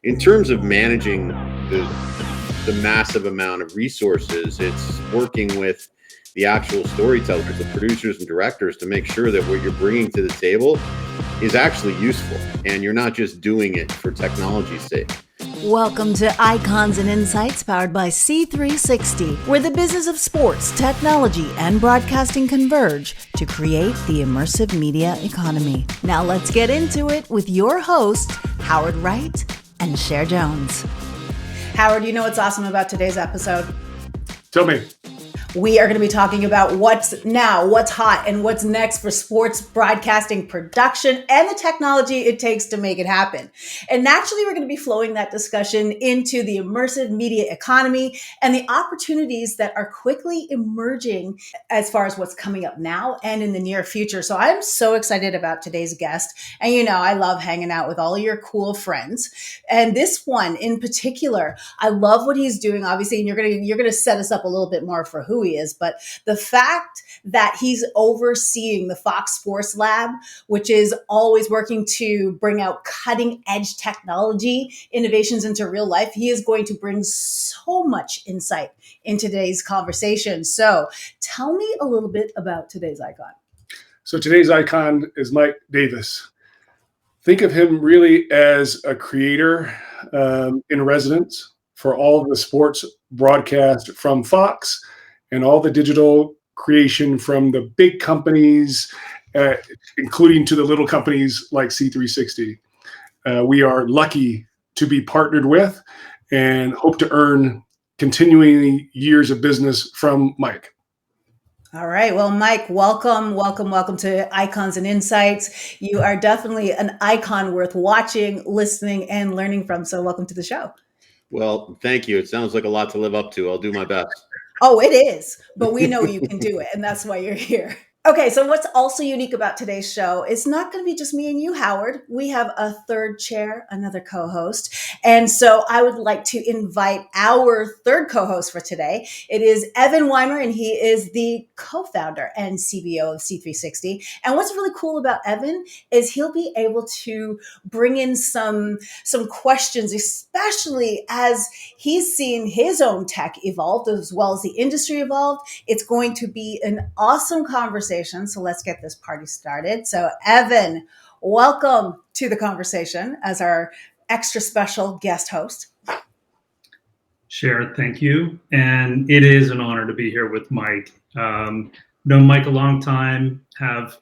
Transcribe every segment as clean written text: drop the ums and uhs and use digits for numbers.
in terms of managing the massive amount of resources, it's working with the actual storytellers, the producers and directors, to make sure that what you're bringing to the table is actually useful and you're not just doing it for technology's sake. Welcome to Icons and Insights powered by C360, where the business of sports, technology, and broadcasting converge to create the immersive media economy. Now let's get into it with your hosts, Howard Wright and Cher Jones. Howard, you know what's awesome about today's episode? Tell me. We are going to be talking about what's now, what's hot, and what's next for sports broadcasting production and the technology it takes to make it happen. And naturally, we're going to be flowing that discussion into the immersive media economy and the opportunities that are quickly emerging as far as what's coming up now and in the near future. So I'm so excited about today's guest. And you know, I love hanging out with all of your cool friends. And this one in particular, I love what he's doing, obviously, and you're going to set us up a little bit more for who he is, but the fact that he's overseeing the FOX Sports Lab, which is always working to bring out cutting edge technology innovations into real life, he is going to bring so much insight in today's conversation. So tell me a little bit about today's icon. So today's icon is Mike Davies. Think of him really as a creator in residence for all of the sports broadcast from Fox and all the digital creation from the big companies, including to the little companies like C360. We are lucky to be partnered with and hope to earn continuing years of business from Mike. All right. Well, Mike, welcome to Icons and Insights. You are definitely an icon worth watching, listening, and learning from. So welcome to the show. Well, thank you. It sounds like a lot to live up to. I'll do my best. Oh, it is, but we know you can do it, and that's why you're here. Okay, so what's also unique about today's show is not going to be just me and you, Howard. We have a third chair, another co-host. And so I would like to invite our third co-host for today. It is Evan Wimer, and he is the co-founder and CBO of C360. And what's really cool about Evan is he'll be able to bring in some questions, especially as he's seen his own tech evolve as well as the industry evolved. It's going to be an awesome conversation. So let's get this party started. So Evan, welcome to the conversation as our extra special guest host. Cher, thank you. And it is an honor to be here with Mike. Known Mike a long time, have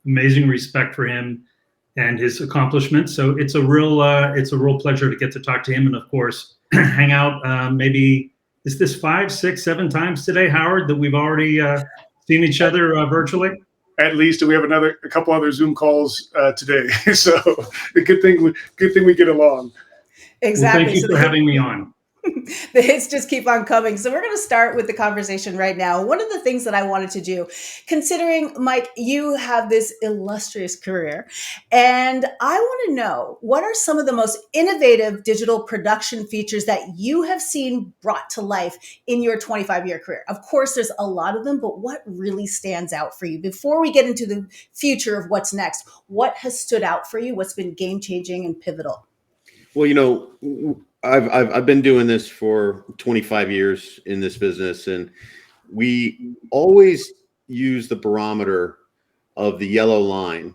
amazing respect for him and his accomplishments. So it's a real pleasure to get to talk to him and of course hang out. Maybe is this 5, 6, 7 times today, Howard, that we've already seen each other virtually? At least we have a couple other Zoom calls today. So a good thing we get along. Exactly. Well, thank you for having me on. The hits just keep on coming. So we're going to start with the conversation right now. One of the things that I wanted to do, considering, Mike, you have this illustrious career, and I want to know, what are some of the most innovative digital production features that you have seen brought to life in your 25-year career? Of course, there's a lot of them, but what really stands out for you? Before we get into the future of what's next, what has stood out for you? What's been game-changing and pivotal? Well, you know, I've been doing this for 25 years in this business, and we always use the barometer of the yellow line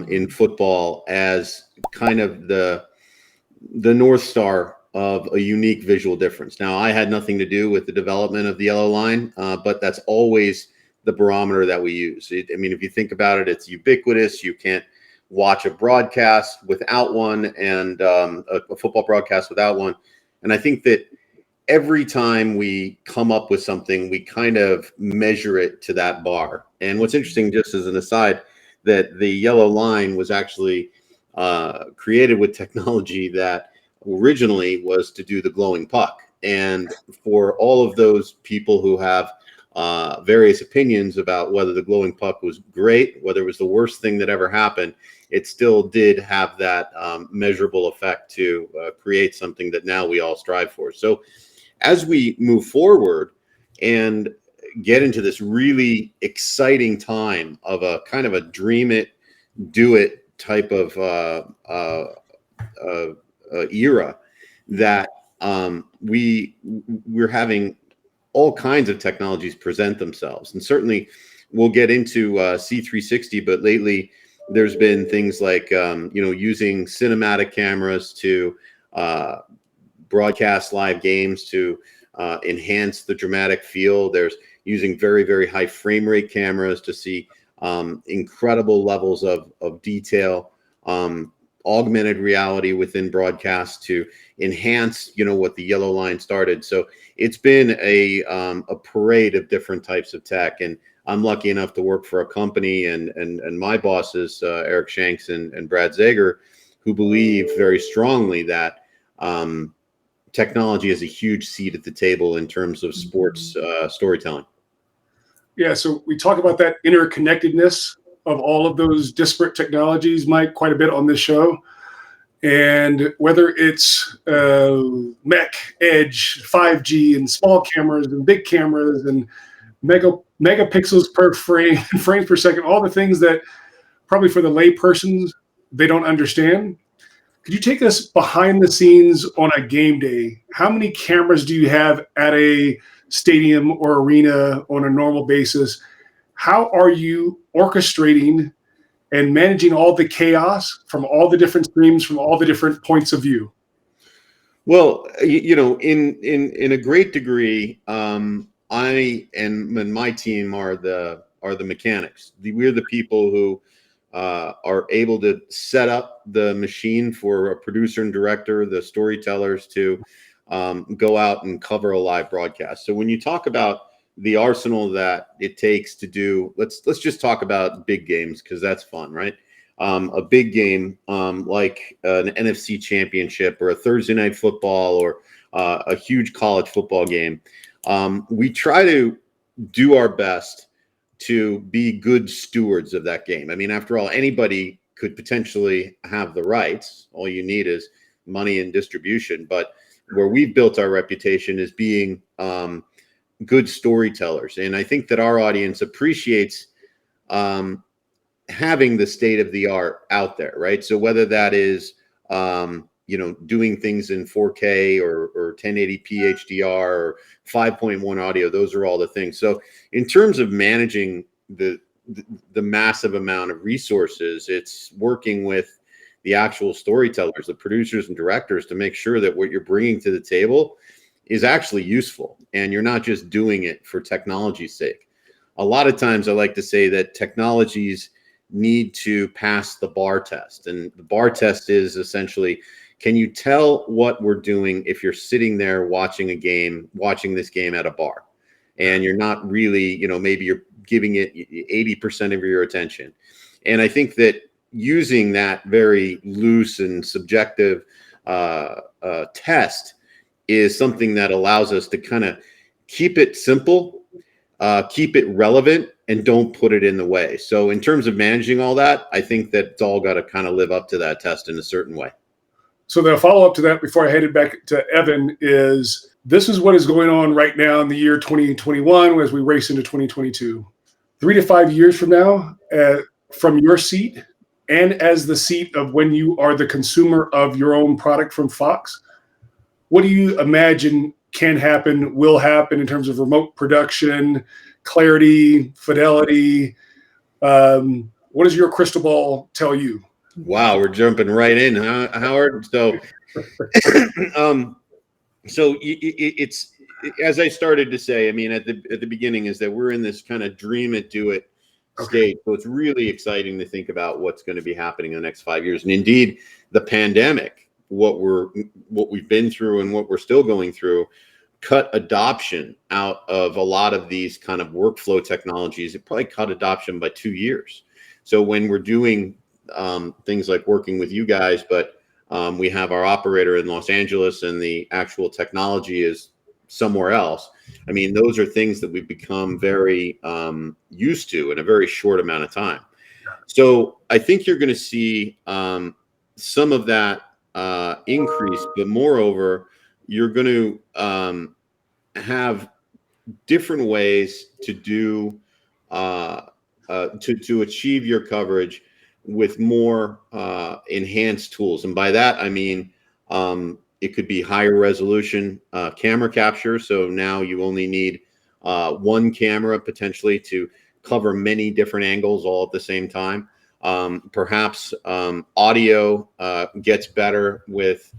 in football as kind of the North Star of a unique visual difference. Now, I had nothing to do with the development of the yellow line, but that's always the barometer that we use. I mean, if you think about it, it's ubiquitous. You can't watch a broadcast without one, and a football broadcast without one. And I think that every time we come up with something, we kind of measure it to that bar. And what's interesting, just as an aside, that the yellow line was actually created with technology that originally was to do the glowing puck. And for all of those people who have various opinions about whether the glowing puck was great, whether it was the worst thing that ever happened, it still did have that measurable effect to create something that now we all strive for. So as we move forward and get into this really exciting time of a kind of a dream it, do it type of era that we're having all kinds of technologies present themselves. And certainly we'll get into C360, but lately there's been things like, using cinematic cameras to broadcast live games to enhance the dramatic feel. There's using very, very high frame rate cameras to see incredible levels of detail, augmented reality within broadcast to enhance, what the yellow line started. So it's been a parade of different types of tech. And I'm lucky enough to work for a company and my bosses, Eric Shanks and Brad Zager, who believe very strongly that technology has a huge seat at the table in terms of sports storytelling. Yeah, so we talk about that interconnectedness of all of those disparate technologies, Mike, quite a bit on this show. And whether it's MEC, Edge, 5G, and small cameras and big cameras and megapixels per frame, frames per second, all the things that probably for the lay persons, they don't understand. Could you take us behind the scenes on a game day? How many cameras do you have at a stadium or arena on a normal basis? How are you orchestrating and managing all the chaos from all the different streams, from all the different points of view? Well, in a great degree, I and my team are the mechanics. We're the people who are able to set up the machine for a producer and director, the storytellers to go out and cover a live broadcast. So when you talk about the arsenal that it takes to do, let's just talk about big games because that's fun, right? A big game like an NFC championship or a Thursday night football or a huge college football game. We try to do our best to be good stewards of that game. I mean, after all, anybody could potentially have the rights. All you need is money and distribution. But where we've built our reputation is being good storytellers. And I think that our audience appreciates having the state of the art out there, right? So whether that is, doing things in 4K or 1080p HDR or 5.1 audio, those are all the things. So in terms of managing the massive amount of resources, it's working with the actual storytellers, the producers and directors to make sure that what you're bringing to the table is actually useful and you're not just doing it for technology's sake. A lot of times I like to say that technologies need to pass the bar test. And the bar test is essentially, can you tell what we're doing if you're sitting there watching this game at a bar and you're not really, maybe you're giving it 80% of your attention. And I think that using that very loose and subjective test is something that allows us to kind of keep it simple, keep it relevant, and don't put it in the way. So in terms of managing all that, I think that it's all got to kind of live up to that test in a certain way. So the follow-up to that before I headed back to Evan is this is what is going on right now in the year 2021 as we race into 2022. 3 to 5 years from now, from your seat and as the seat of when you are the consumer of your own product from Fox, what do you imagine can happen, will happen in terms of remote production, clarity, fidelity? What does your crystal ball tell you? Wow, we're jumping right in, huh, Howard? So, it's as I started to say. I mean, at the beginning, is that we're in this kind of dream it, do it state. So it's really exciting to think about what's going to be happening in the next 5 years. And indeed, the pandemic, what we've been through and what we're still going through, cut adoption out of a lot of these kind of workflow technologies. It probably cut adoption by 2 years. So when we're doing things like working with you guys, but we have our operator in Los Angeles and the actual technology is somewhere else. I mean, those are things that we've become very used to in a very short amount of time. So I think you're going to see some of that increase, but moreover, you're going to have different ways to do to achieve your coverage with more enhanced tools. And by that, I mean, It could be higher resolution camera capture. So now you only need one camera potentially to cover many different angles all at the same time. Perhaps audio gets better with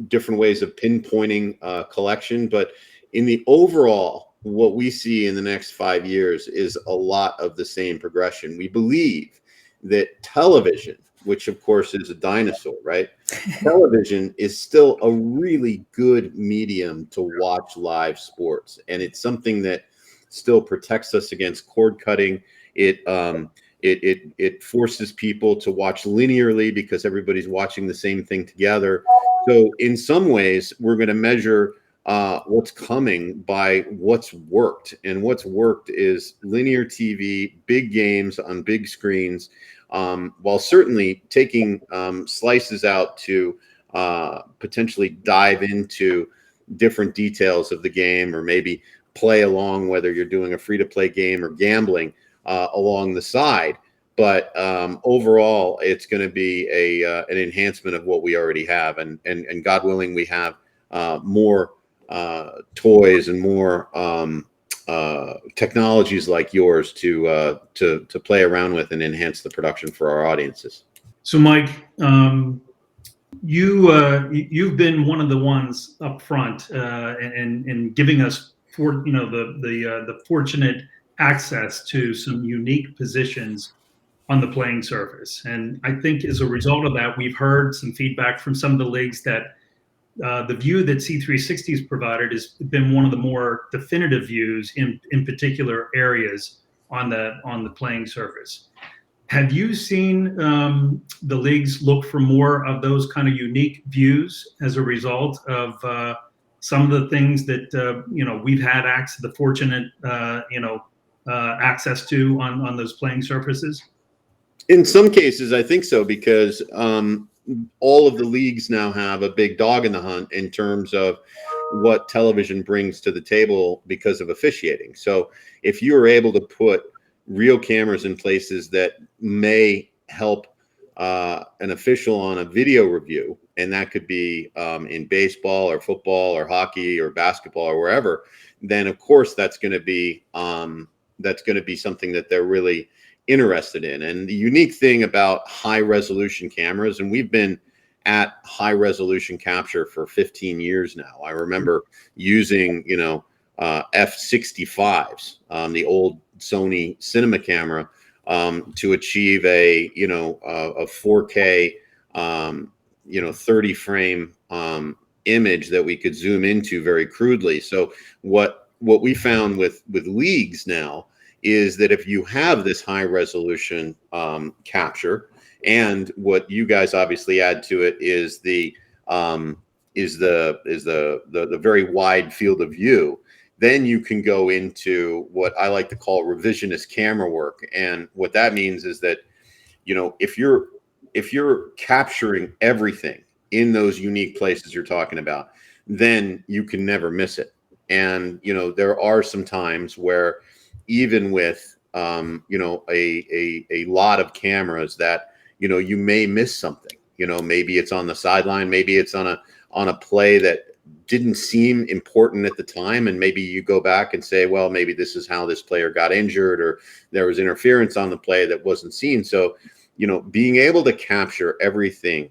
different ways of pinpointing collection. But in the overall, what we see in the next 5 years is a lot of the same progression. We believe that television, which of course is a dinosaur, right? Television is still a really good medium to watch live sports. And it's something that still protects us against cord cutting. It forces people to watch linearly because everybody's watching the same thing together. So in some ways, we're going to measure what's coming by what's worked. And what's worked is linear TV, big games on big screens, while certainly taking slices out to potentially dive into different details of the game, or maybe play along, whether you're doing a free-to-play game or gambling along the side. But overall, it's going to be an enhancement of what we already have, and God willing, we have more toys and more technologies like yours to play around with and enhance the production for our audiences. So, Mike, you've been one of the ones up front and giving us the fortunate access to some unique positions on the playing surface. And I think as a result of that, we've heard some feedback from some of the leagues that the view that C360 has provided has been one of the more definitive views in particular areas on the playing surface. Have you seen the leagues look for more of those kind of unique views as a result of some of the things that we've had the fortunate access to on those playing surfaces? In some cases, I think so, because all of the leagues now have a big dog in the hunt in terms of what television brings to the table because of officiating. So if you are able to put real cameras in places that may help an official on a video review, and that could be in baseball or football or hockey or basketball or wherever, then of course that's going to be something that they're really interested in. And the unique thing about high resolution cameras, and we've been at high resolution capture for 15 years now. I remember using, F65s, the old Sony cinema camera, to achieve a 4K, 30 frame image that we could zoom into very crudely. So what we found with leagues now is that if you have this high resolution capture, and what you guys obviously add to it is the very wide field of view, then you can go into what I like to call revisionist camera work. And what that means is that, if you're capturing everything in those unique places you're talking about, then you can never miss it. And there are some times where, even with a lot of cameras, that you may miss something. Maybe it's on the sideline, maybe it's on a play that didn't seem important at the time, and maybe you go back and say, well, maybe this is how this player got injured, or there was interference on the play that wasn't seen. So being able to capture everything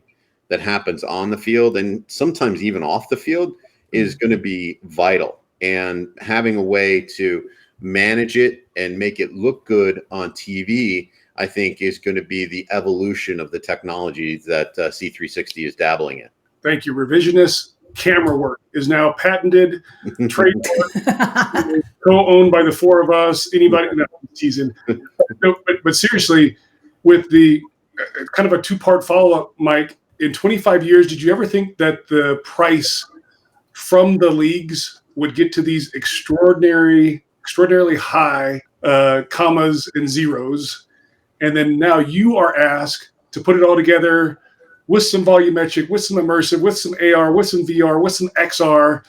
that happens on the field, and sometimes even off the field, is going to be vital. And having a way to manage it and make it look good on TV, I think, is going to be the evolution of the technology that C360 is dabbling in. Thank you. Revisionist camera work is now patented, trademark, co-owned by the four of us. Anybody? No, teasing. But seriously, with the kind of a two-part follow-up, Mike, in 25 years, did you ever think that the price from the leagues would get to these extraordinarily high commas and zeros, and then now you are asked to put it all together with some volumetric, with some immersive, with some AR, with some VR, with some XR?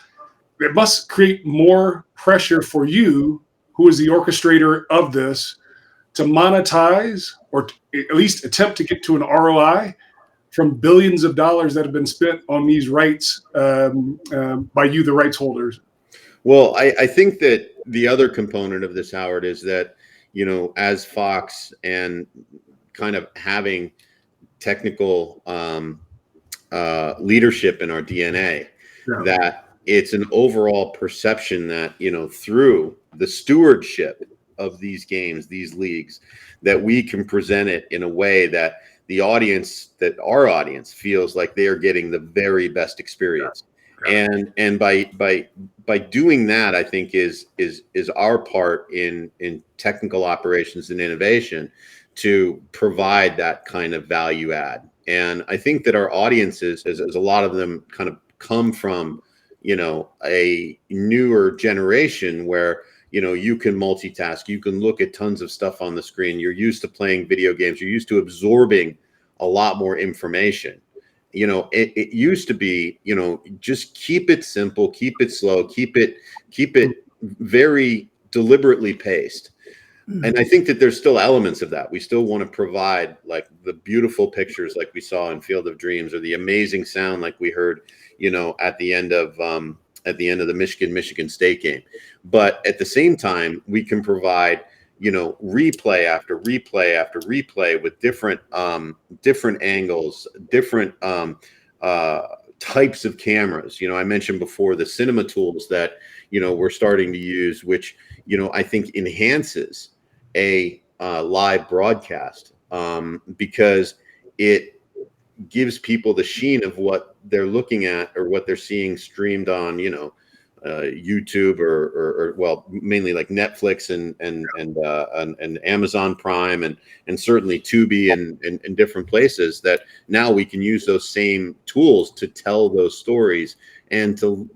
It must create more pressure for you, who is the orchestrator of this, to monetize, or at least attempt to get to an ROI from billions of dollars that have been spent on these rights by you, the rights holders? Well, I think that the other component of this, Howard, is that, as Fox and kind of having technical leadership in our DNA, that it's an overall perception that, through the stewardship of these games, these leagues, that we can present it in a way that our audience feels like they are getting the very best experience. And by doing that, I think is our part in technical operations and innovation to provide that kind of value add. And I think that our audiences, as a lot of them kind of come from, a newer generation where, you can multitask, you can look at tons of stuff on the screen. You're used to playing video games. You're used to absorbing a lot more information. It used to be, just keep it simple, keep it slow, keep it very deliberately paced. And I think that there's still elements of that. We still want to provide like the beautiful pictures like we saw in Field of Dreams, or the amazing sound like we heard, at the end of the Michigan State game. But at the same time, we can provide, replay after replay after replay with different angles, different types of cameras. I mentioned before the cinema tools that, we're starting to use, which, I think enhances a live broadcast because it gives people the sheen of what they're looking at or what they're seeing streamed on, YouTube or well, mainly like Netflix and Amazon Prime and certainly Tubi and different places, that now we can use those same tools to tell those stories and to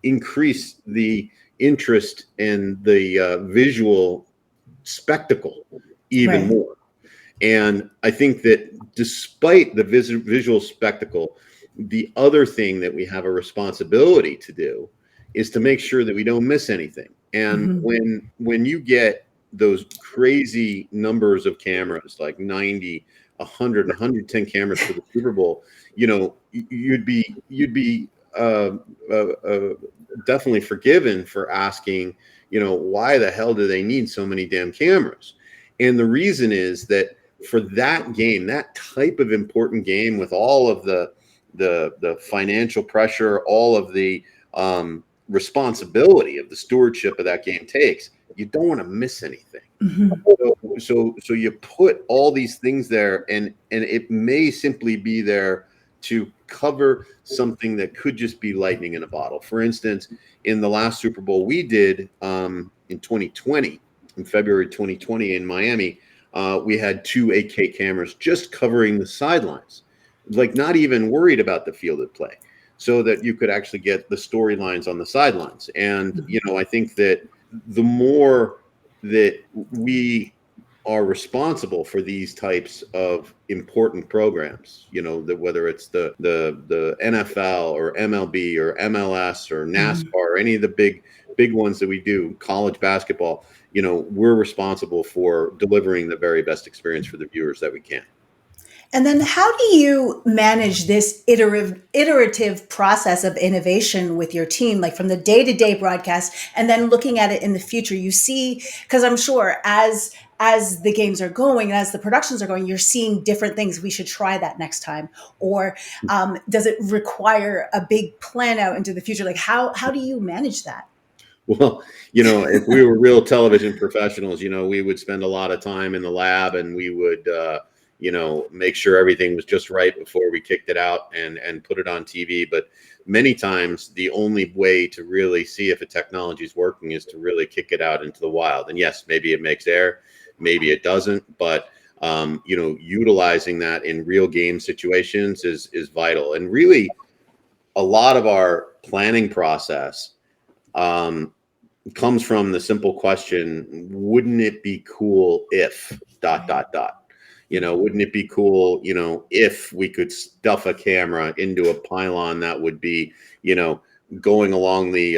increase the interest in the visual spectacle even more. And I think that despite the visual spectacle, the other thing that we have a responsibility to do is to make sure that we don't miss anything. And when you get those crazy numbers of cameras, like 90, 100, 110 cameras for the Super Bowl, you'd be definitely forgiven for asking, why the hell do they need so many damn cameras? And the reason is that for that game, that type of important game, with all of the financial pressure, all of the responsibility of the stewardship of that game takes, you don't want to miss anything. So you put all these things there, and it may simply be there to cover something that could just be lightning in a bottle. For instance, in the last Super Bowl we did in 2020, in February 2020 in Miami, we had 2 8K cameras just covering the sidelines, like not even worried about the field of play, so that you could actually get the storylines on the sidelines. And, I think that the more that we are responsible for these types of important programs, that whether it's the NFL or MLB or MLS or NASCAR or any of the big ones that we do, college basketball, we're responsible for delivering the very best experience for the viewers that we can. And then how do you manage this iterative process of innovation with your team, like from the day-to-day broadcast, and then looking at it in the future? You see, because I'm sure as the games are going and as the productions are going, you're seeing different things. We should try that next time. Or does it require a big plan out into the future? Like how do you manage that? Well, if we were real television professionals, we would spend a lot of time in the lab, and we would, make sure everything was just right before we kicked it out and put it on TV. But many times the only way to really see if a technology is working is to really kick it out into the wild. And yes, maybe it makes air, maybe it doesn't, but utilizing that in real game situations is vital. And really a lot of our planning process comes from the simple question, wouldn't it be cool if ... Wouldn't it be cool, if we could stuff a camera into a pylon that would be, going along the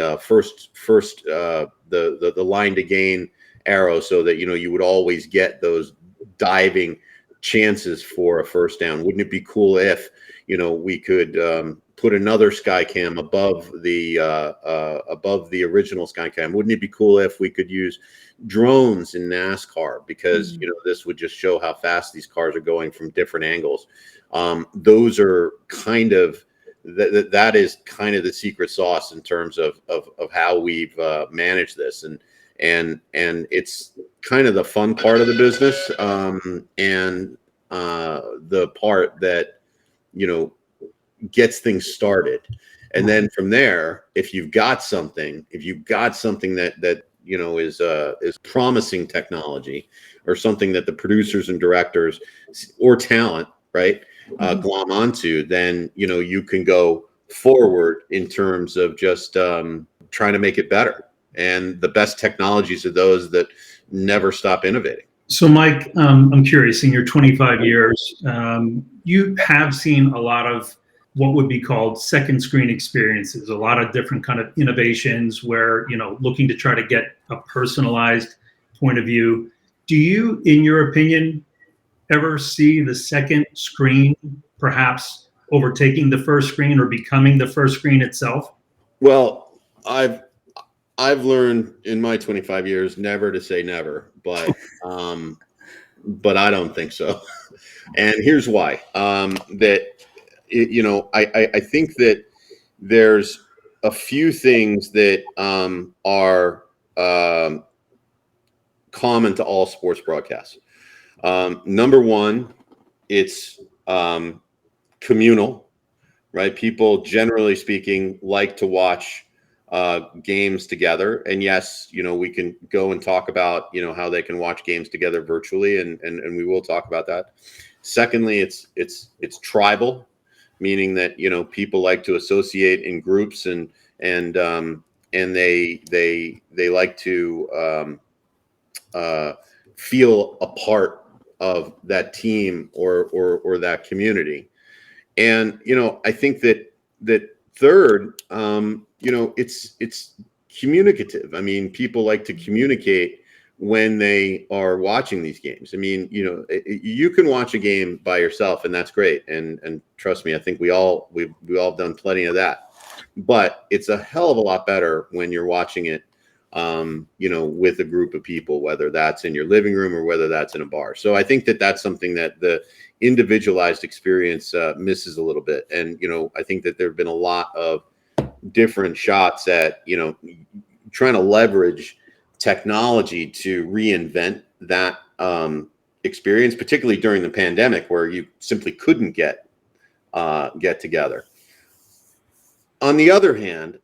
the line to gain arrow, so that, you would always get those diving chances for a first down? Wouldn't it be cool if, we could put another sky cam above the original sky cam? Wouldn't it be cool if we could use drones in NASCAR, because this would just show how fast these cars are going from different angles? Those are kind of that is kind of the secret sauce in terms of how we've managed this, and it's kind of the fun part of the business, and the part that gets things started. And then from there, if you've got something that is promising technology, or something that the producers and directors or talent, right, glom onto, then you can go forward in terms of just trying to make it better. And the best technologies are those that never stop innovating. So, Mike, I'm curious, in your 25 years, you have seen a lot of what would be called second screen experiences, a lot of different kind of innovations where, looking to try to get a personalized point of view. Do you, in your opinion, ever see the second screen perhaps overtaking the first screen or becoming the first screen itself? Well, I've learned in my 25 years never to say never, but I don't think so. And here's why. I think that there's a few things that are common to all sports broadcasts. Number one, it's communal, right? People, generally speaking, like to watch games together. And yes, we can go and talk about, how they can watch games together virtually, and we will talk about that. Secondly, it's tribal, meaning that, people like to associate in groups, and they like to feel a part of that team or that community. And, I think that third, it's communicative. I mean, people like to communicate when they are watching these games. I mean, you can watch a game by yourself, and that's great. And trust me, I think we've all done plenty of that. But it's a hell of a lot better when you're watching it, with a group of people, whether that's in your living room or whether that's in a bar. So I think that that's something that the individualized experience misses a little bit. And, I think that there have been a lot of different shots at, trying to leverage technology to reinvent that experience, particularly during the pandemic, where you simply couldn't get together. On the other hand,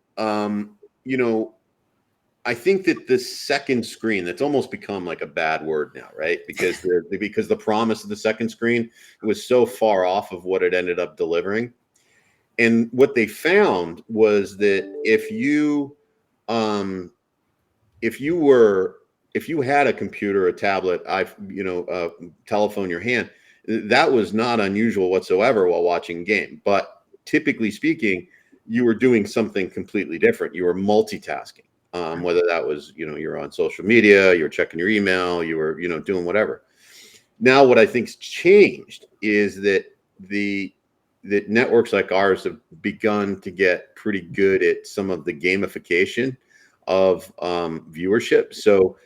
I think that this second screen, that's almost become like a bad word now, right? Because the promise of the second screen was so far off of what it ended up delivering. And what they found was that if you had a computer, a tablet, a telephone in your hand, that was not unusual whatsoever while watching a game. But typically speaking, you were doing something completely different. You were multitasking. Whether that was, you're on social media, you're checking your email, you were, doing whatever. Now, what I think's changed is that that networks like ours have begun to get pretty good at some of the gamification of viewership. So,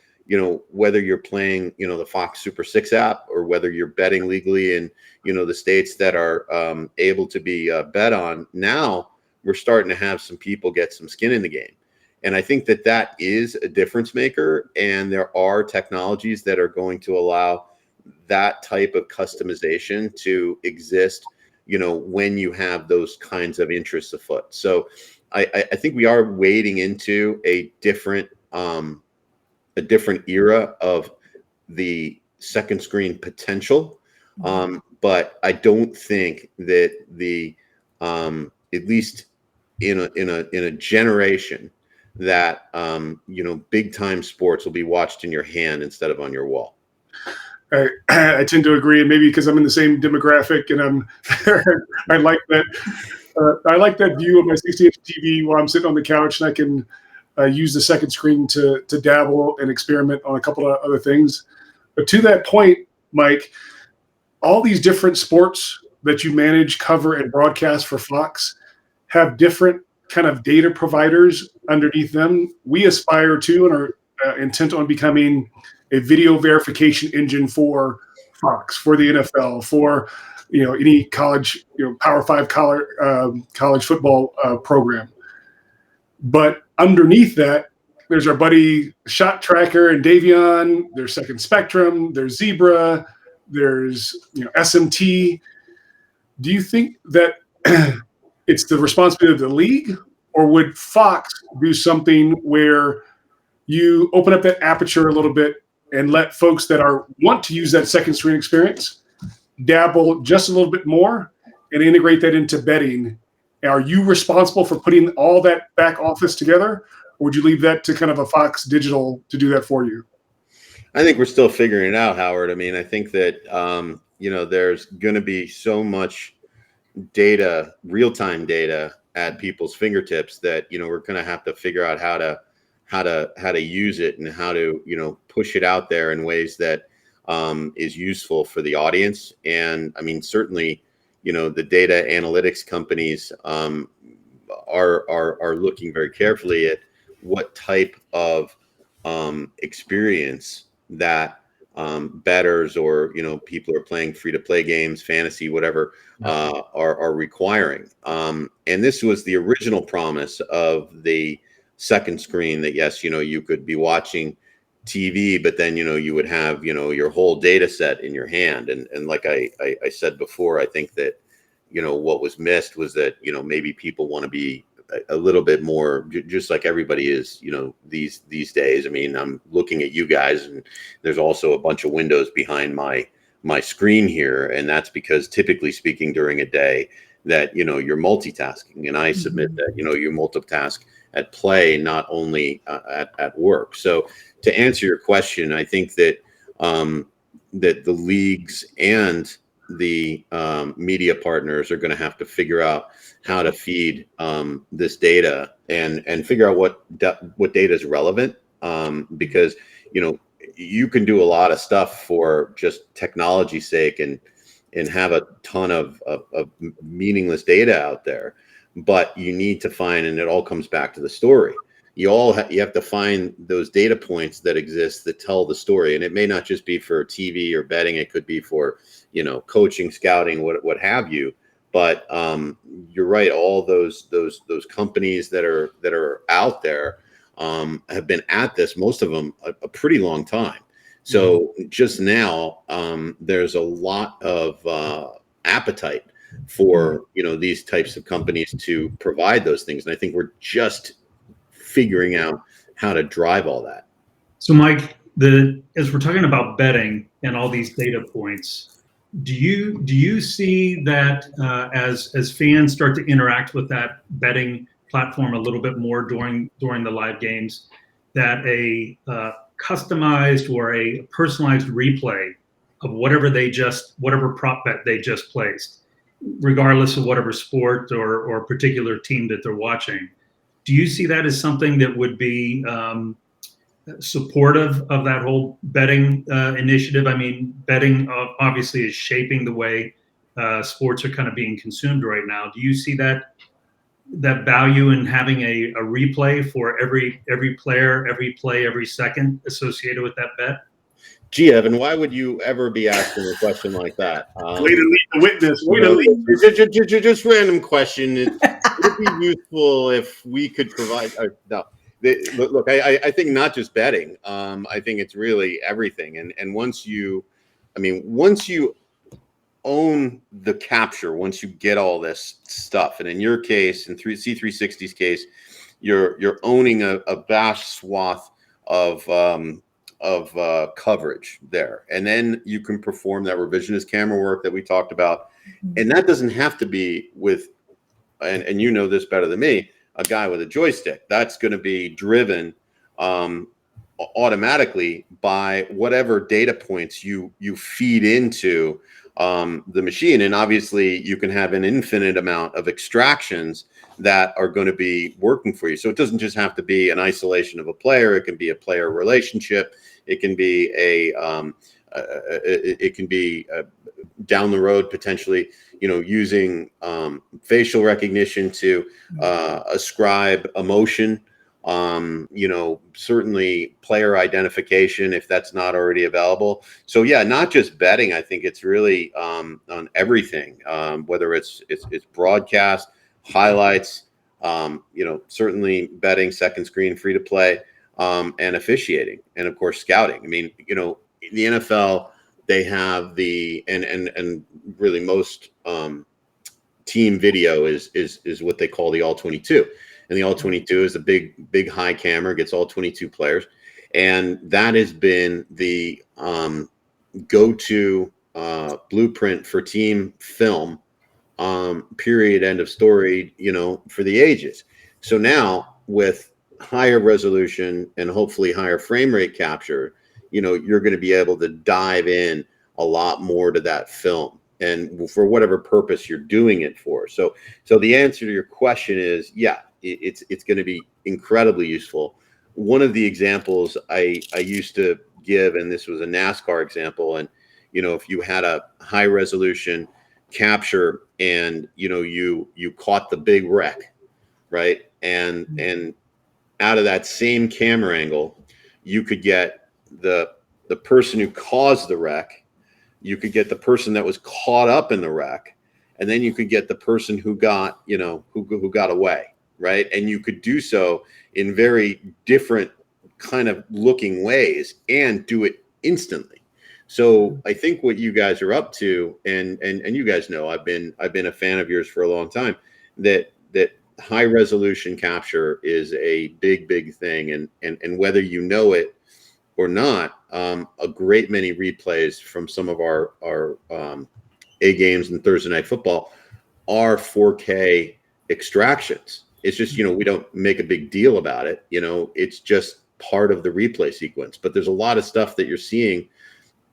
whether you're playing, the Fox Super 6 app, or whether you're betting legally in, the states that are able to be bet on, now we're starting to have some people get some skin in the game. And I think that is a difference maker. And there are technologies that are going to allow that type of customization to exist, when you have those kinds of interests afoot. So I think we are wading into a different era of the second screen potential. But I don't think that at least in a generation, that big time sports will be watched in your hand instead of on your wall. I tend to agree, and maybe because I'm in the same demographic, and I like that. I like that view of my 60-inch TV while I'm sitting on the couch, and I can use the second screen to dabble and experiment on a couple of other things. But to that point, Mike, all these different sports that you manage, cover, and broadcast for Fox have different kind of data providers underneath them. We aspire to and are intent on becoming a video verification engine for Fox, for the NFL, for any college, Power 5 college football program. But underneath that, there's our buddy Shot Tracker and Davion. There's Second Spectrum. There's Zebra. There's SMT. Do you think that it's the responsibility of the league, or would Fox do something where you open up that aperture a little bit and let folks that want to use that second screen experience dabble just a little bit more and integrate that into betting? Are you responsible for putting all that back office together, or would you leave that to kind of a Fox Digital to do that for you? I think we're still figuring it out, Howard. I mean, I think that there's going to be so much data, real-time data at people's fingertips that we're going to have to figure out how to use it and how to push it out there in ways that is useful for the audience. And I mean, certainly the data analytics companies are looking very carefully at what type of experience that bettors or people who are playing free-to-play games, fantasy, whatever, are requiring. And this was the original promise of the second screen, that yes, you could be watching TV, but then you would have your whole data set in your hand. And like I said before, I think that what was missed was that maybe people want to be a little bit more just like everybody is these days. I mean, I'm looking at you guys, and there's also a bunch of windows behind my screen here, and that's because typically speaking during a day that you're multitasking, and I submit that you multitask at play, not only at work. So to answer your question, I think that that the leagues and the media partners are going to have to figure out how to feed this data and figure out what data is relevant, because you can do a lot of stuff for just technology's sake and have a ton of meaningless data out there, but you need to find, and it all comes back to the story. You have to find those data points that exist that tell the story, and it may not just be for TV or betting. It could be for coaching, scouting, what have you. But you're right. All those companies that are out there have been at this, most of them a pretty long time. So just now, there's a lot of appetite for these types of companies to provide those things, and I think we're just figuring out how to drive all that. So, Mike, as we're talking about betting and all these data points, do you see that as fans start to interact with that betting platform a little bit more during the live games, that a customized or a personalized replay of whatever prop bet they just placed, regardless of whatever sport or particular team that they're watching, do you see that as something that would be supportive of that whole betting initiative? I mean, betting obviously is shaping the way sports are kind of being consumed right now. Do you see that value in having a replay for every player, every play, every second associated with that bet? Gee, Evan, why would you ever be asking a question like that? Way to lead the witness. Way to lead. Just random question. Would it be useful if we could provide? No, look. I think not just betting. I think it's really everything. And once you own the capture, once you get all this stuff, and in your case, in C360's case, you're owning a vast swath of coverage there, and then you can perform that revisionist camera work that we talked about, and that doesn't have to be with, and you know this better than me, a guy with a joystick. That's going to be driven automatically by whatever data points you feed into the machine, and obviously you can have an infinite amount of extractions that are going to be working for you. So it doesn't just have to be an isolation of a player. It can be a player relationship. It can be it can be down the road potentially, using facial recognition to ascribe emotion. Certainly player identification if that's not already available. So yeah, not just betting. I think it's really on everything, whether it's broadcast, highlights, certainly betting, second screen, free to play, and officiating, and of course scouting. I mean, in the NFL, they have and really most team video is what they call the all 22. And the all 22 is a big high camera, gets all 22 players. And that has been the go-to blueprint for team film, period, end of story, for the ages. So now with higher resolution and hopefully higher frame rate capture, you're going to be able to dive in a lot more to that film, and for whatever purpose you're doing it for. So the answer to your question is, yeah, it's going to be incredibly useful. One of the examples I used to give, and this was a NASCAR example, and if you had a high resolution capture and you caught the big wreck, right, and out of that same camera angle, you could get the person who caused the wreck, you could get the person that was caught up in the wreck, and then you could get the person who got who got away. Right. And you could do so in very different kind of looking ways and do it instantly. So I think what you guys are up to, and you guys know, I've been a fan of yours for a long time, that high resolution capture is a big thing. And whether you know it or not, a great many replays from some of our A games and Thursday Night Football are 4K extractions. It's just, we don't make a big deal about it. It's just part of the replay sequence. But there's a lot of stuff that you're seeing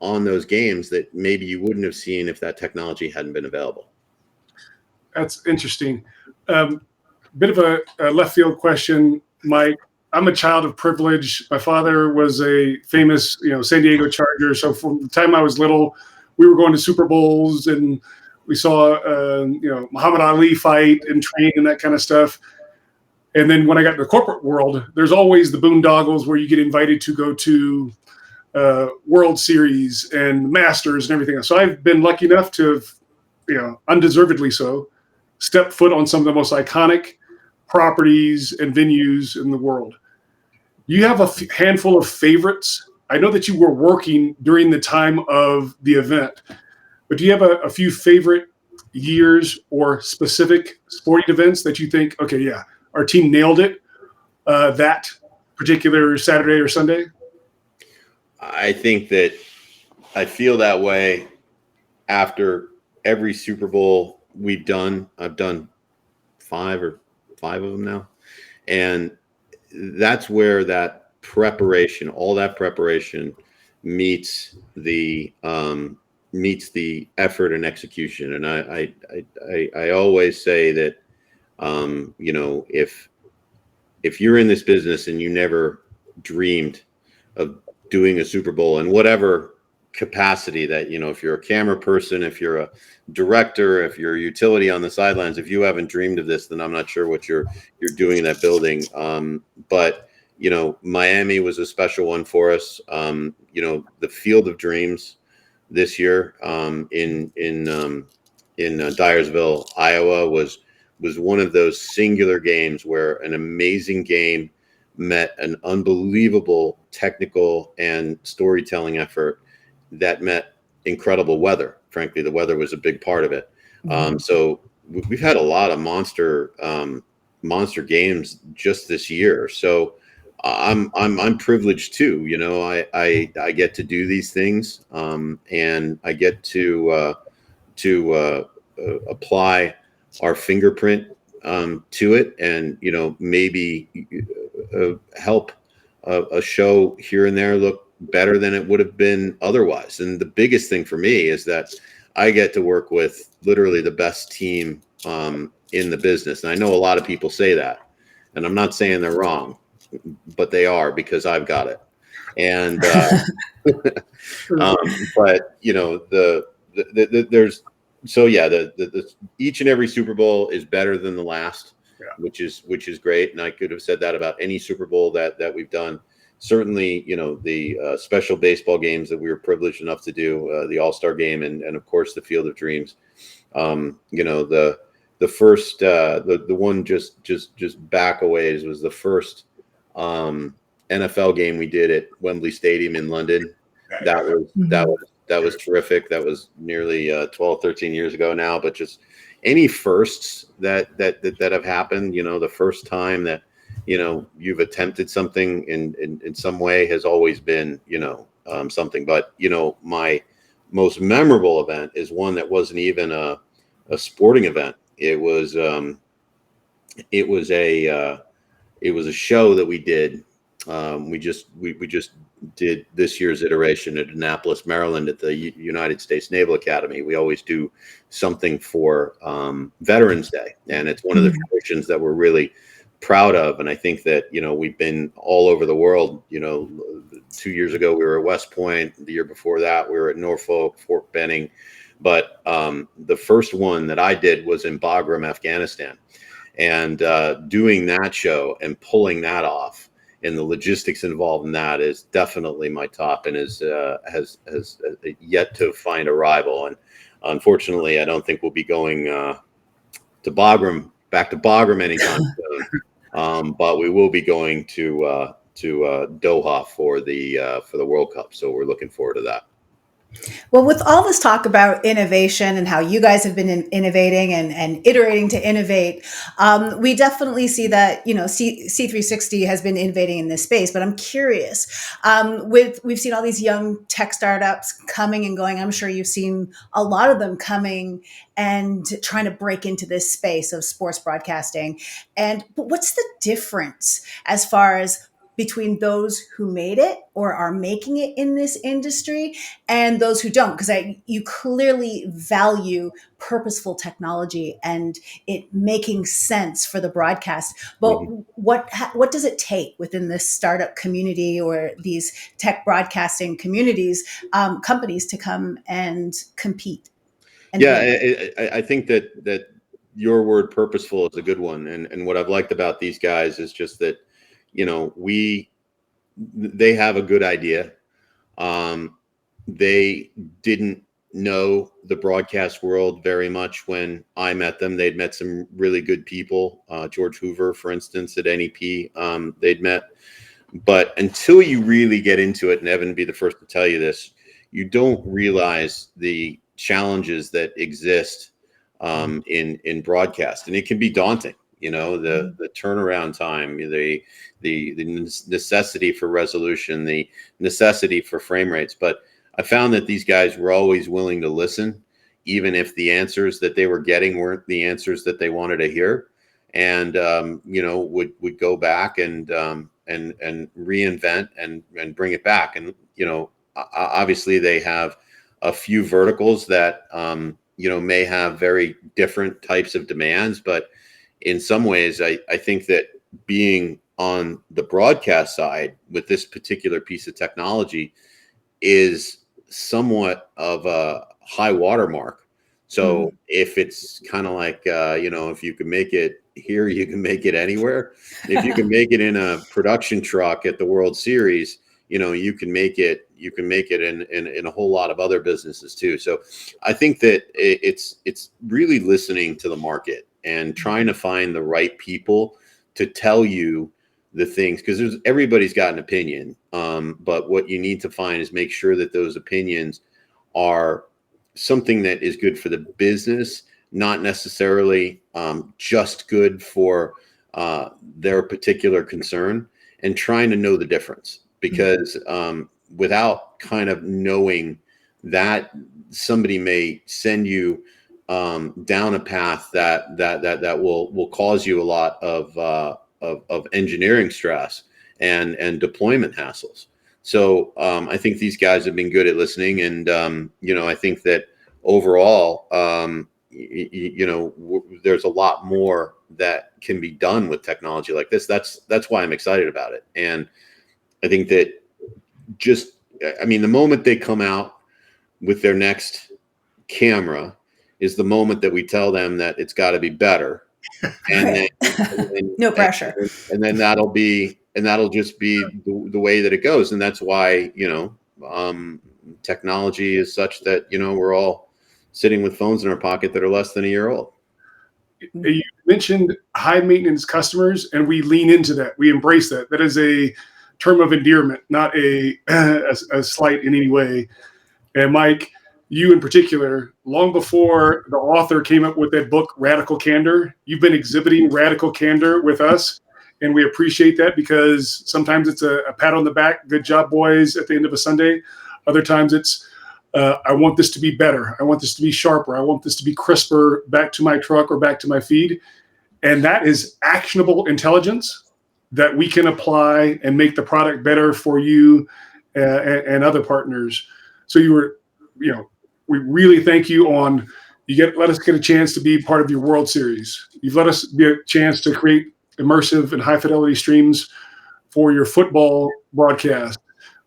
on those games that maybe you wouldn't have seen if that technology hadn't been available. That's interesting. Bit of a left field question, Mike. I'm a child of privilege. My father was a famous, San Diego Charger. So from the time I was little, we were going to Super Bowls, and we saw, Muhammad Ali fight and train and that kind of stuff. And then when I got to the corporate world, there's always the boondoggles where you get invited to go to World Series and Masters and everything else. So I've been lucky enough to have, undeservedly so, stepped foot on some of the most iconic properties and venues in the world. You have a handful of favorites. I know that you were working during the time of the event, but do you have a few favorite years or specific sporting events that you think, okay, yeah, our team nailed it that particular Saturday or Sunday? I think that I feel that way after every Super Bowl we've done. I've done five of them now. And that's where that preparation, all that preparation meets the effort and execution. And I always say that, if you're in this business and you never dreamed of doing a Super Bowl in whatever capacity that, if you're a camera person, if you're a director, if you're a utility on the sidelines, if you haven't dreamed of this, then I'm not sure what you're doing in that building. But Miami was a special one for us. The Field of Dreams this year in Dyersville, Iowa was one of those singular games where an amazing game met an unbelievable technical and storytelling effort that met incredible weather. Frankly, the weather was a big part of it. So we've had a lot of monster games just this year. So I'm privileged too. I get to do these things, and I get to apply our fingerprint to it, and maybe help a show here and there look better than it would have been otherwise. And the biggest thing for me is that I get to work with literally the best team in the business. And I know a lot of people say that, and I'm not saying they're wrong, but they are, because I've got it. And but you know there's each and every Super Bowl is better than the last, which is great. And I could have said that about any Super Bowl that we've done. Certainly, you know, the special baseball games that we were privileged enough to do, the All-Star game, and of course the Field of Dreams. You know, the first the one just back a ways was the first NFL game we did at Wembley Stadium in London. That was terrific. That was nearly 12, 13 years ago now. But just any firsts that have happened, you know, the first time that, you know, you've attempted something in some way has always been, you know, something. But, you know, my most memorable event is one that wasn't even a sporting event. It was a show that we did. We just did this year's iteration at Annapolis, Maryland, at the United States Naval Academy. We always do something for Veterans Day, and it's one of the traditions that we're really proud of. And I think that, you know, we've been all over the world. You know, 2 years ago we were at West Point. The year before that we were at Norfolk, Fort Benning. But the first one that I did was in Bagram, Afghanistan, and doing that show and pulling that off, and the logistics involved in that is definitely my top, and has yet to find a rival. And unfortunately, I don't think we'll be going back to Bagram anytime soon. But we will be going to Doha for the World Cup. So we're looking forward to that. Well, with all this talk about innovation and how you guys have been innovating and iterating to innovate, we definitely see that, you know, C360 has been innovating in this space. But I'm curious, we've seen all these young tech startups coming and going. I'm sure you've seen a lot of them coming and trying to break into this space of sports broadcasting. But what's the difference as far as between those who made it or are making it in this industry and those who don't? Because you clearly value purposeful technology and it making sense for the broadcast. But what does it take within this startup community or these tech broadcasting communities, companies to come and compete? I think that your word purposeful is a good one. And what I've liked about these guys is just that, you know, they have a good idea. They didn't know the broadcast world very much when I met them. They'd met some really good people, George Hoover, for instance, at NEP, they'd met. But until you really get into it, and Evan would be the first to tell you this, you don't realize the challenges that exist in broadcast. And it can be daunting. You know, the turnaround time, the necessity for resolution, the necessity for frame rates. But I found that these guys were always willing to listen, even if the answers that they were getting weren't the answers that they wanted to hear, and you know, would go back and reinvent and bring it back. And you know, obviously they have a few verticals that you know, may have very different types of demands, but in some ways, I think that being on the broadcast side with this particular piece of technology is somewhat of a high watermark. So if it's kind of like, you know, if you can make it here, you can make it anywhere. If you can make it in a production truck at the World Series, you know, you can make it in a whole lot of other businesses too. So I think that it's really listening to the market and trying to find the right people to tell you the things, because everybody's got an opinion. But what you need to find is make sure that those opinions are something that is good for the business, not necessarily just good for their particular concern, and trying to know the difference. Because without kind of knowing that, somebody may send you down a path that will cause you a lot of engineering stress and deployment hassles. So I think these guys have been good at listening, and you know, I think that overall, you know, there's a lot more that can be done with technology like this. That's why I'm excited about it, and I think that just, I mean, the moment they come out with their next camera is the moment that we tell them that it's got to be better. And then, no pressure. And then that'll just be the way that it goes. And that's why, technology is such that, we're all sitting with phones in our pocket that are less than a year old. You mentioned high maintenance customers, and we lean into that. We embrace that. That is a term of endearment, not a slight in any way. And Mike, you in particular, long before the author came up with that book, Radical Candor, you've been exhibiting radical candor with us. And we appreciate that, because sometimes it's a pat on the back, good job, boys, at the end of a Sunday. Other times it's, I want this to be better. I want this to be sharper. I want this to be crisper back to my truck or back to my feed. And that is actionable intelligence that we can apply and make the product better for you and other partners. So we really thank you let us get a chance to be part of your World Series. You've let us get a chance to create immersive and high fidelity streams for your football broadcast.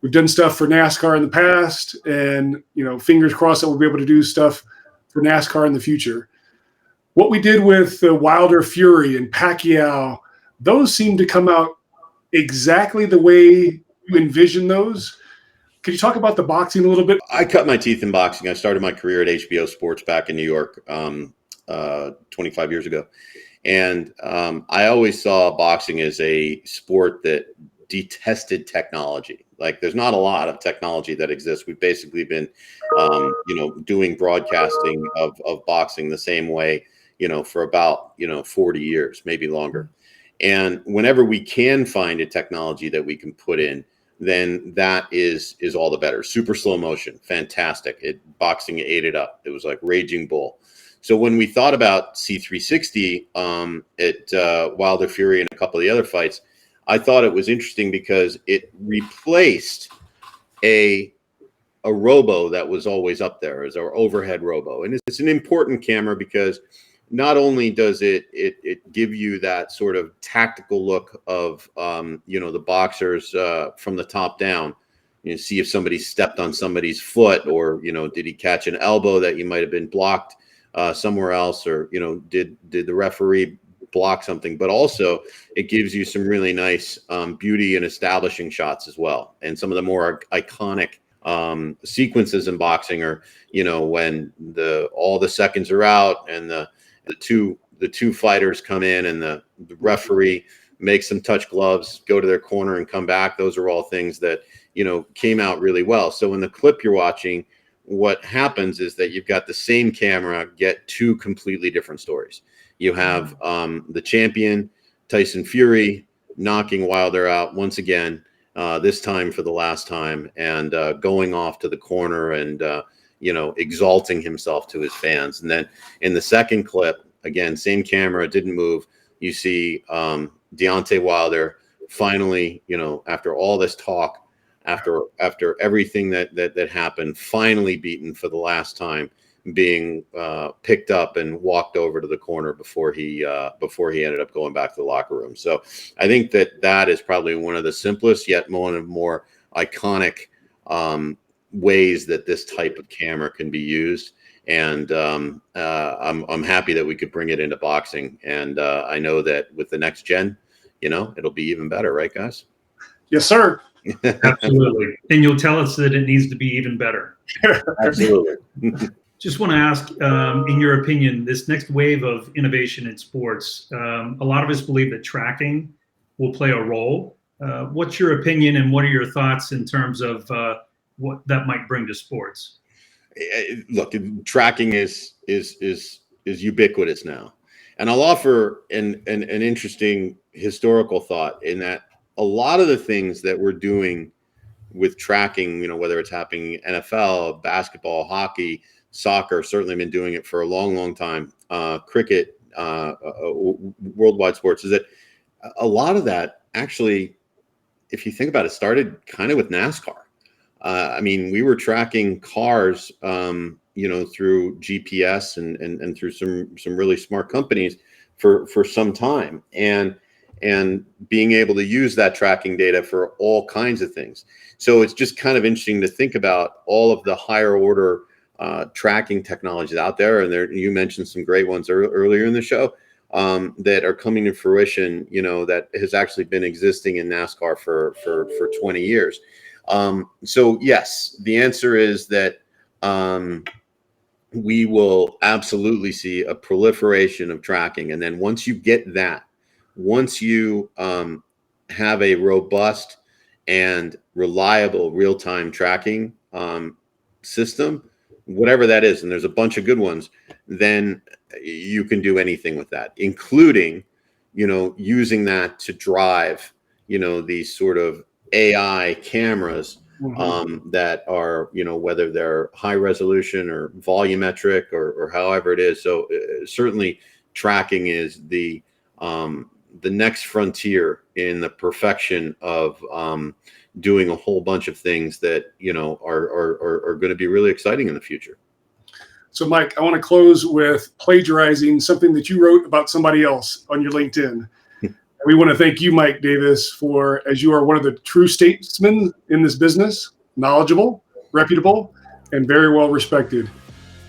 We've done stuff for NASCAR in the past, and fingers crossed that we'll be able to do stuff for NASCAR in the future. What we did with Wilder Fury and Pacquiao, those seem to come out exactly the way you envision those. Could you talk about the boxing a little bit? I cut my teeth in boxing. I started my career at HBO Sports back in New York 25 years ago. And I always saw boxing as a sport that detested technology. Like, there's not a lot of technology that exists. We've basically been, doing broadcasting of boxing the same way, for about, 40 years, maybe longer. And whenever we can find a technology that we can put in, then that is all the better. Super slow motion, fantastic. Boxing ate it up. It was like Raging Bull. So when we thought about C360 at Wilder Fury and a couple of the other fights, I thought it was interesting because it replaced a robo that was always up there as our overhead robo. And it's an important camera because not only does it give you that sort of tactical look of, the boxers from the top down, see if somebody stepped on somebody's foot, or, did he catch an elbow that you might have been blocked somewhere else, or, did the referee block something? But also it gives you some really nice beauty and establishing shots as well. And some of the more iconic sequences in boxing are, when all the seconds are out and the two fighters come in and the referee makes them touch gloves, go to their corner and come back. Those are all things that, came out really well. So in the clip you're watching, what happens is that you've got the same camera get two completely different stories. You have the champion, Tyson Fury, knocking Wilder out once again, this time for the last time, and going off to the corner and, exalting himself to his fans. And then in the second clip, again, same camera, didn't move. You see Deontay Wilder finally, after all this talk, after everything that happened, finally beaten for the last time, being picked up and walked over to the corner before he ended up going back to the locker room. So I think that is probably one of the simplest yet one of more iconic ways that this type of camera can be used. And I'm happy that we could bring it into boxing. And I know that with the next gen, it'll be even better, right, guys? Yes, sir. Absolutely. And you'll tell us that it needs to be even better. Absolutely. Just want to ask, in your opinion, this next wave of innovation in sports, a lot of us believe that tracking will play a role. What's your opinion, and what are your thoughts in terms of what that might bring to sports? Look, tracking is ubiquitous now. And I'll offer an interesting historical thought in that a lot of the things that we're doing with tracking, whether it's happening in NFL, basketball, hockey, soccer, certainly been doing it for a long, long time, cricket, worldwide sports, is that a lot of that actually, if you think about it, started kind of with NASCAR. We were tracking cars, through GPS and through some really smart companies for some time. And and being able to use that tracking data for all kinds of things. So it's just kind of interesting to think about all of the higher order tracking technologies out there. And there, you mentioned some great ones earlier in the show that are coming to fruition, that has actually been existing in NASCAR for 20 years. So yes, the answer is that we will absolutely see a proliferation of tracking. And then once you get that, once you have a robust and reliable real-time tracking system, whatever that is, and there's a bunch of good ones, then you can do anything with that, including, using that to drive, these sort of AI cameras that are, whether they're high resolution or volumetric or however it is. So certainly tracking is the next frontier in the perfection of doing a whole bunch of things that are going to be really exciting in the future. So, Mike, I want to close with plagiarizing something that you wrote about somebody else on your LinkedIn. We want to thank you, Mike Davis, as you are one of the true statesmen in this business, knowledgeable, reputable, and very well respected.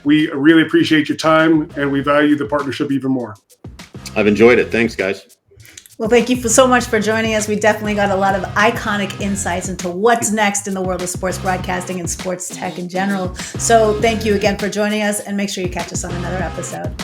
We really appreciate your time, and we value the partnership even more. I've enjoyed it. Thanks, guys. Well, thank you so much for joining us. We definitely got a lot of iconic insights into what's next in the world of sports broadcasting and sports tech in general. So thank you again for joining us, and make sure you catch us on another episode.